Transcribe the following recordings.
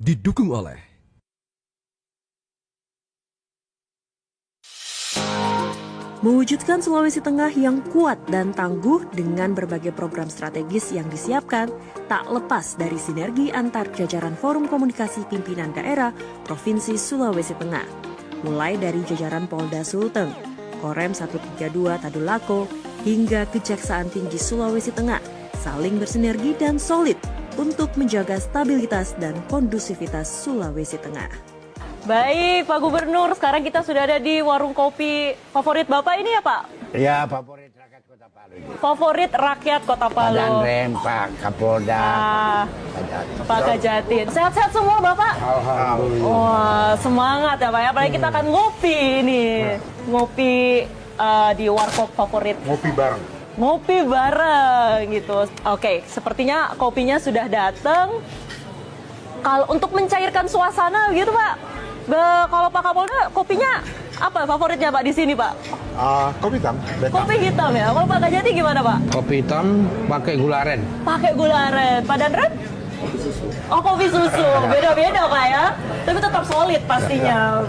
didukung oleh mewujudkan Sulawesi Tengah yang kuat dan tangguh dengan berbagai program strategis yang disiapkan, tak lepas dari sinergi antar jajaran Forum Komunikasi Pimpinan Daerah Provinsi Sulawesi Tengah. Mulai dari jajaran Polda Sulteng, Korem 132 Tadulako, hingga Kejaksaan Tinggi Sulawesi Tengah, saling bersinergi dan solid untuk menjaga stabilitas dan kondusivitas Sulawesi Tengah. Baik, Pak Gubernur, sekarang kita sudah ada di warung kopi favorit Bapak ini ya, Pak? Ya, favorit rakyat Kota Palu. Favorit rakyat Kota Palu. Pak Danrem, Pak Kapolda, Pak Kajatin. Sehat-sehat semua, Bapak? Alhamdulillah. Wah, semangat ya, Pak. Apalagi kita akan ngopi ini. Ngopi di warkop favorit. Ngopi bareng. Ngopi bareng gitu. Oke, sepertinya kopinya sudah datang. Kalau untuk mencairkan suasana gitu, Pak. Kalau Pak Kapolda kopinya apa favoritnya Pak di sini, Pak? Kopi hitam. Kopi hitam ya. Kalau Pak Kajati gimana, Pak? Kopi hitam pakai gula aren. Pakai gula aren. Pak Danrem? Oh, kopi susu. Beda-beda, Pak ya. Tapi tetap solid pastinya.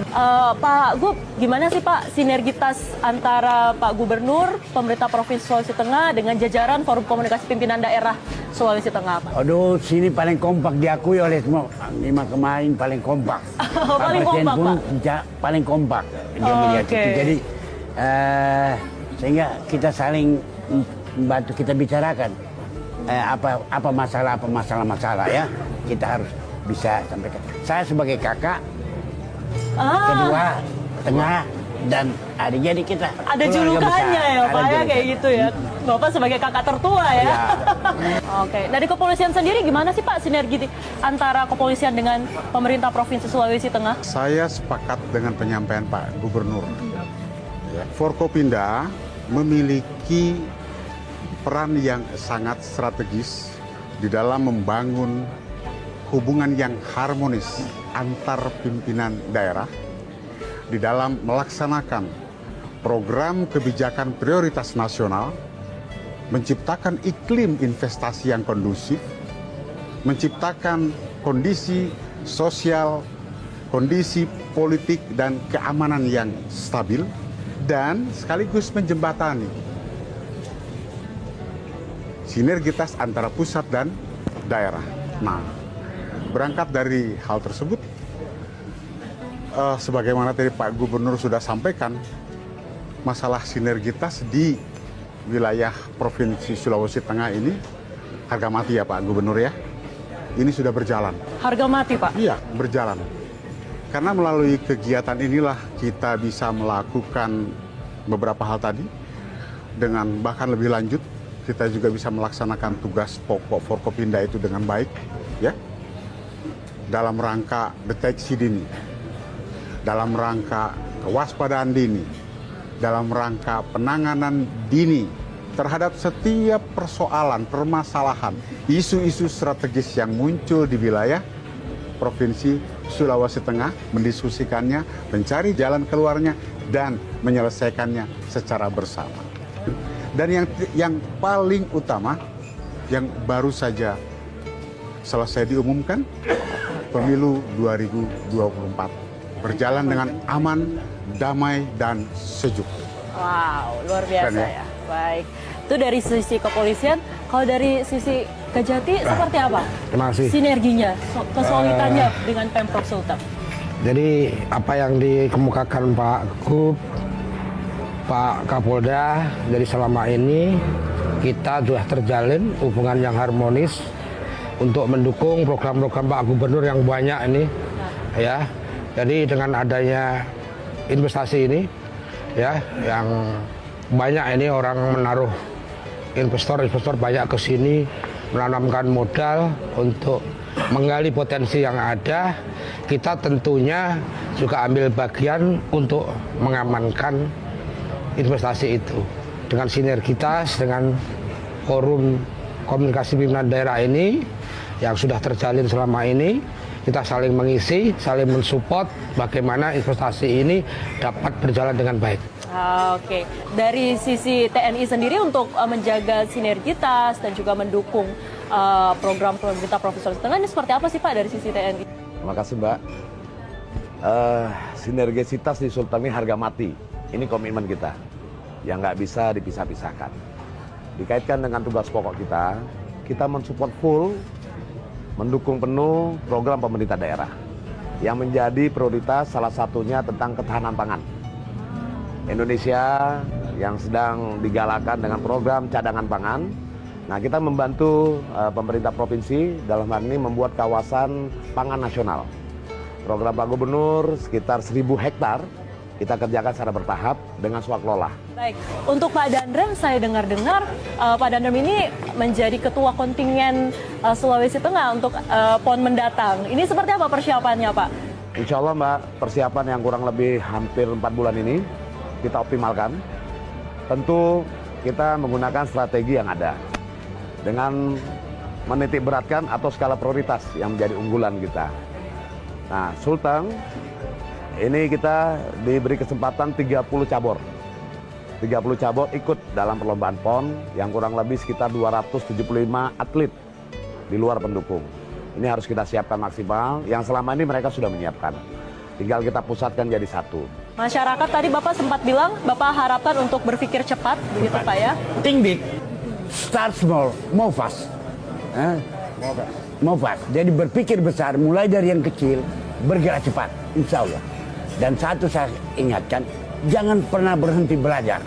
Pak Gub, gimana sih Pak sinergitas antara Pak Gubernur, pemerintah Provinsi Sulawesi Tengah dengan jajaran Forum Komunikasi Pimpinan Daerah Sulawesi Tengah, Pak? Aduh, sini paling kompak diakui oleh semua. Lima kemarin paling kompak. Paling Pak Presiden kompak, pun Pak. paling kompak. Dia melihat Oke. itu. Jadi sehingga kita saling membantu, kita bicarakan apa masalah ya. Kita harus bisa sampaikan. Saya sebagai kakak, kedua, tengah, dan adik, jadi kita Ada keluarga julukannya besar. ya, Ada Pak ya, kayak julukan. gitu ya. Bapak sebagai kakak tertua ya. Ya. Oke, dari kepolisian sendiri gimana sih Pak sinergi antara kepolisian dengan pemerintah Provinsi Sulawesi Tengah? Saya sepakat dengan penyampaian Pak Gubernur. Ya, Forkopimda memiliki peran yang sangat strategis di dalam membangun hubungan yang harmonis antar pimpinan daerah di dalam melaksanakan program kebijakan prioritas nasional, menciptakan iklim investasi yang kondusif, menciptakan kondisi sosial, kondisi politik dan keamanan yang stabil, dan sekaligus menjembatani sinergitas antara pusat dan daerah. Nah, berangkat dari hal tersebut, sebagaimana tadi Pak Gubernur sudah sampaikan, masalah sinergitas di wilayah Provinsi Sulawesi Tengah ini harga mati ya Pak Gubernur ya. Ini sudah berjalan. Harga mati Pak? Iya, berjalan. Karena melalui kegiatan inilah kita bisa melakukan beberapa hal tadi, dengan bahkan lebih lanjut, kita juga bisa melaksanakan tugas pokok Forkopimda itu dengan baik, ya. Dalam rangka deteksi dini, dalam rangka kewaspadaan dini, dalam rangka penanganan dini terhadap setiap persoalan, permasalahan, isu-isu strategis yang muncul di wilayah Provinsi Sulawesi Tengah, mendiskusikannya, mencari jalan keluarnya, dan menyelesaikannya secara bersama. Dan yang paling utama, yang baru saja selesai diumumkan, pemilu 2024 berjalan dengan aman, damai, dan sejuk. Wow, luar biasa Keren, ya. Baik, itu dari sisi kepolisian. Kalau dari sisi Kajati seperti apa? Terima kasih. Sinerginya, kesulitannya dengan Pemprov Sulteng. Jadi apa yang dikemukakan Pak Gub, Pak Kapolda, jadi selama ini kita sudah terjalin hubungan yang harmonis untuk mendukung program-program Pak Gubernur yang banyak ini, ya. Jadi dengan adanya investasi ini, ya, yang banyak ini orang menaruh investor banyak ke sini menanamkan modal untuk menggali potensi yang ada. Kita tentunya juga ambil bagian untuk mengamankan investasi itu dengan sinergitas dengan Forum Komunikasi Pimpinan Daerah ini yang sudah terjalin selama ini. Kita saling mengisi, saling mensupport bagaimana investasi ini dapat berjalan dengan baik. Oke, dari sisi TNI sendiri untuk menjaga sinergitas dan juga mendukung program pemerintah Provinsi Sulawesi Tengah ini seperti apa sih Pak dari sisi TNI? Terima kasih Mbak. Sinergisitas di Sulteng ini harga mati. Ini komitmen kita yang nggak bisa dipisah-pisahkan. Dikaitkan dengan tugas pokok kita mensupport full, mendukung penuh program pemerintah daerah yang menjadi prioritas salah satunya tentang ketahanan pangan. Indonesia yang sedang digalakan dengan program cadangan pangan. Nah, kita membantu pemerintah provinsi dalam hal ini membuat kawasan pangan nasional. Program Pak Gubernur sekitar 1.000 hektar kita kerjakan secara bertahap dengan swaklola. Baik, untuk Pak Dandrem, saya dengar-dengar Pak Dandrem ini menjadi ketua kontingen Sulawesi Tengah untuk PON mendatang. Ini seperti apa persiapannya, Pak? Insya Allah Mbak, persiapan yang kurang lebih hampir 4 bulan ini kita optimalkan. Tentu kita menggunakan strategi yang ada dengan menitik beratkan atau skala prioritas yang menjadi unggulan kita. Nah, Sulteng ini kita diberi kesempatan 30 cabur. 30 cabur ikut dalam perlombaan PON yang kurang lebih sekitar 275 atlet di luar pendukung. Ini harus kita siapkan maksimal, yang selama ini mereka sudah menyiapkan. Tinggal kita pusatkan jadi satu. Masyarakat tadi Bapak sempat bilang, Bapak harapkan untuk berpikir cepat, begitu Pak ya? Think big, start small, move fast. Move fast. Jadi berpikir besar, mulai dari yang kecil, bergerak cepat, insya Allah. Dan satu saya ingatkan, jangan pernah berhenti belajar.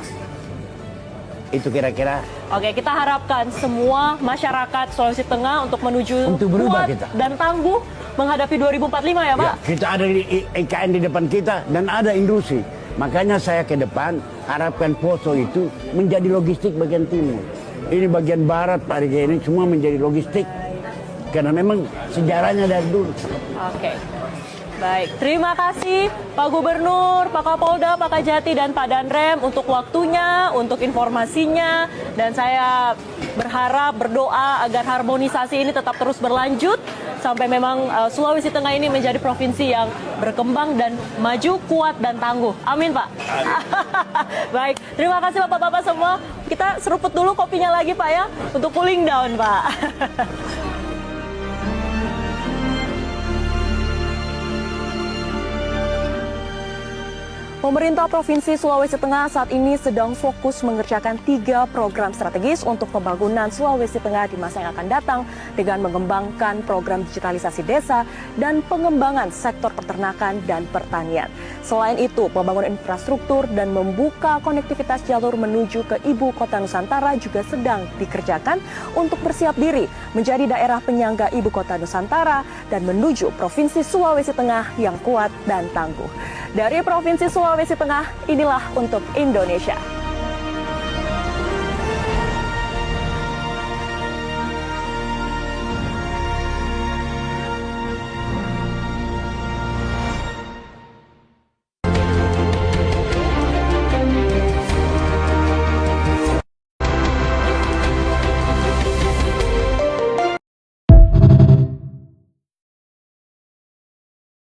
Itu kira-kira. Oke, kita harapkan semua masyarakat Sulawesi Tengah untuk menuju Untuk berubah kuat kita. dan tangguh menghadapi 2045 ya Pak? Ya, kita ada di IKN di depan kita dan ada industri. Makanya saya ke depan harapkan Poso itu menjadi logistik bagian timur. Ini bagian barat Pak Rige, ini semua menjadi logistik. Karena memang sejarahnya dari dulu. Oke. Baik, terima kasih Pak Gubernur, Pak Kapolda, Pak Kajati, dan Pak Dandrem untuk waktunya, untuk informasinya. Dan saya berharap, berdoa agar harmonisasi ini tetap terus berlanjut sampai memang Sulawesi Tengah ini menjadi provinsi yang berkembang dan maju, kuat, dan tangguh. Amin, Pak. Baik, terima kasih Bapak-Bapak semua. Kita seruput dulu kopinya lagi, Pak ya, untuk cooling down, Pak. Pemerintah Provinsi Sulawesi Tengah saat ini sedang fokus mengerjakan 3 program strategis untuk pembangunan Sulawesi Tengah di masa yang akan datang dengan mengembangkan program digitalisasi desa dan pengembangan sektor peternakan dan pertanian. Selain itu, pembangunan infrastruktur dan membuka konektivitas jalur menuju ke Ibu Kota Nusantara juga sedang dikerjakan untuk bersiap diri menjadi daerah penyangga Ibu Kota Nusantara dan menuju Provinsi Sulawesi Tengah yang kuat dan tangguh. Dari Provinsi Sulawesi Tengah, inilah untuk Indonesia.